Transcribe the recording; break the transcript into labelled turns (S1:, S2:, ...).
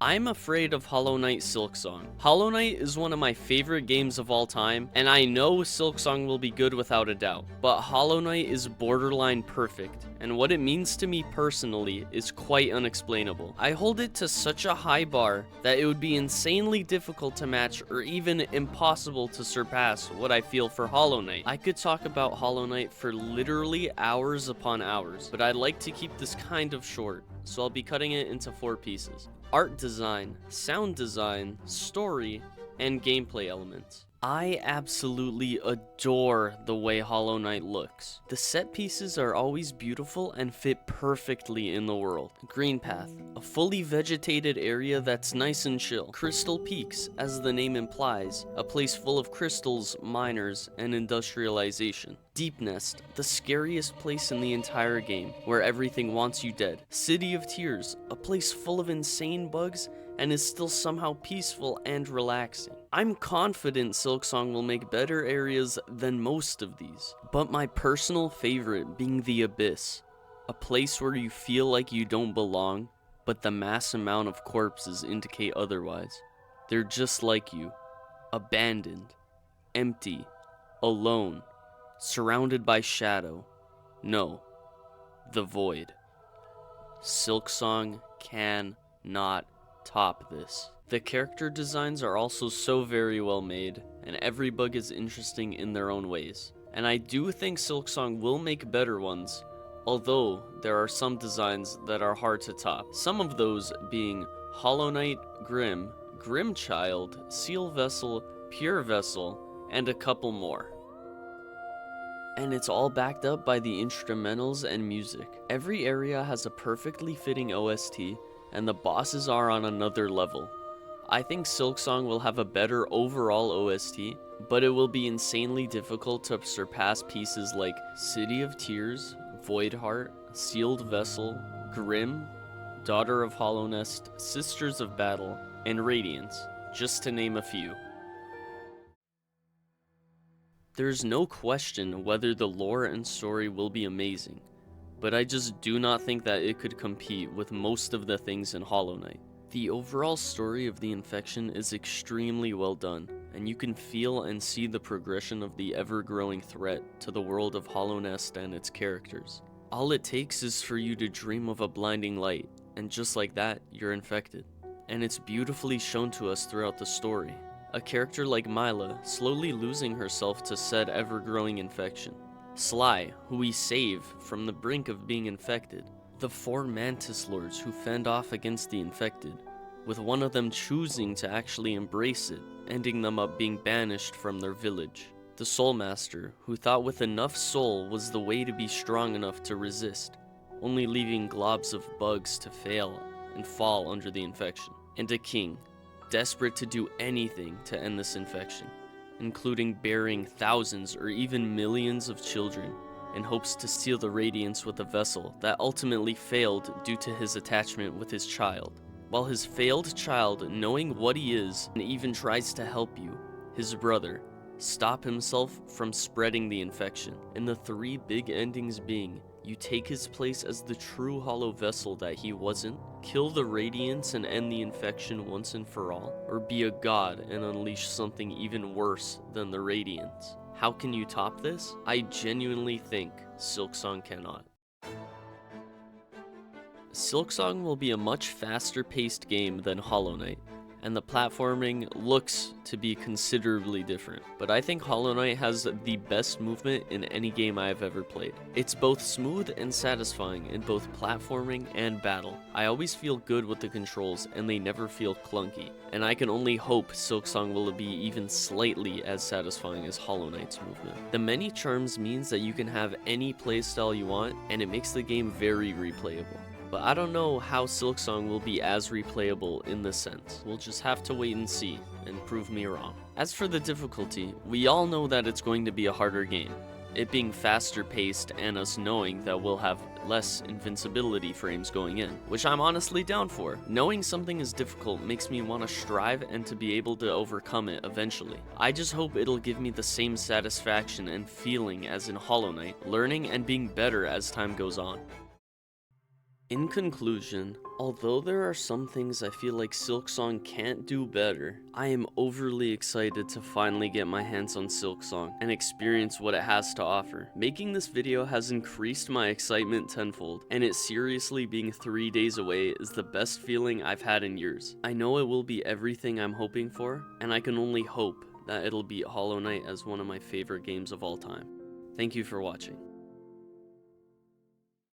S1: I'm afraid of Hollow Knight Silksong. Hollow Knight is one of my favorite games of all time, and I know Silksong will be good without a doubt, but Hollow Knight is borderline perfect, and what it means to me personally is quite unexplainable. I hold it to such a high bar that it would be insanely difficult to match or even impossible to surpass what I feel for Hollow Knight. I could talk about Hollow Knight for literally hours upon hours, but I'd like to keep this kind of short, so I'll be cutting it into 4 pieces. Art design, sound design, story, and gameplay elements. I absolutely adore the way Hollow Knight looks. The set pieces are always beautiful and fit perfectly in the world. Green Path, a fully vegetated area that's nice and chill. Crystal Peaks, as the name implies, a place full of crystals, miners, and industrialization. Deep Nest, the scariest place in the entire game, where everything wants you dead. City of Tears, a place full of insane bugs and is still somehow peaceful and relaxing. I'm confident Silksong will make better areas than most of these, but my personal favorite being the Abyss, a place where you feel like you don't belong, but the mass amount of corpses indicate otherwise. They're just like you, abandoned, empty, alone, surrounded by shadow. No, the void. Silksong cannot top this. The character designs are also so very well made, and every bug is interesting in their own ways. And I do think Silksong will make better ones, although there are some designs that are hard to top. Some of those being Hollow Knight Grim, Grimchild, Seal Vessel, Pure Vessel, and a couple more. And it's all backed up by the instrumentals and music. Every area has a perfectly fitting OST, and the bosses are on another level. I think Silksong will have a better overall OST, but it will be insanely difficult to surpass pieces like City of Tears, Voidheart, Sealed Vessel, Grim, Daughter of Hollow Nest, Sisters of Battle, and Radiance, just to name a few. There's no question whether the lore and story will be amazing, but I just do not think that it could compete with most of the things in Hollow Knight. The overall story of the infection is extremely well done, and you can feel and see the progression of the ever-growing threat to the world of Hollow Nest and its characters. All it takes is for you to dream of a blinding light, and just like that, you're infected. And it's beautifully shown to us throughout the story. A character like Mila slowly losing herself to said ever-growing infection. Sly, who we save from the brink of being infected. The 4 Mantis Lords who fend off against the infected, with one of them choosing to actually embrace it, ending them up being banished from their village. The Soul Master, who thought with enough soul was the way to be strong enough to resist, only leaving globs of bugs to fail and fall under the infection. And a king, desperate to do anything to end this infection, including burying thousands or even millions of children in hopes to seal the radiance with a vessel that ultimately failed due to his attachment with his child. While his failed child, knowing what he is, and even tries to help you, his brother, stop himself from spreading the infection. And the 3 big endings being, you take his place as the true hollow vessel that he wasn't, kill the radiance and end the infection once and for all, or be a god and unleash something even worse than the radiance. How can you top this? I genuinely think Silksong cannot. Silksong will be a much faster paced game than Hollow Knight, and the platforming looks to be considerably different, but I think Hollow Knight has the best movement in any game I have ever played. It's both smooth and satisfying in both platforming and battle. I always feel good with the controls and they never feel clunky, and I can only hope Silksong will be even slightly as satisfying as Hollow Knight's movement. The many charms means that you can have any playstyle you want, and it makes the game very replayable. But I don't know how Silksong will be as replayable in this sense. We'll just have to wait and see, and prove me wrong. As for the difficulty, we all know that it's going to be a harder game. It being faster paced and us knowing that we'll have less invincibility frames going in, which I'm honestly down for. Knowing something is difficult makes me want to strive and to be able to overcome it eventually. I just hope it'll give me the same satisfaction and feeling as in Hollow Knight, learning and being better as time goes on. In conclusion, although there are some things I feel like Silksong can't do better, I am overly excited to finally get my hands on Silksong and experience what it has to offer. Making this video has increased my excitement tenfold, and it seriously being 3 days away is the best feeling I've had in years. I know it will be everything I'm hoping for, and I can only hope that it'll beat Hollow Knight as one of my favorite games of all time. Thank you for watching.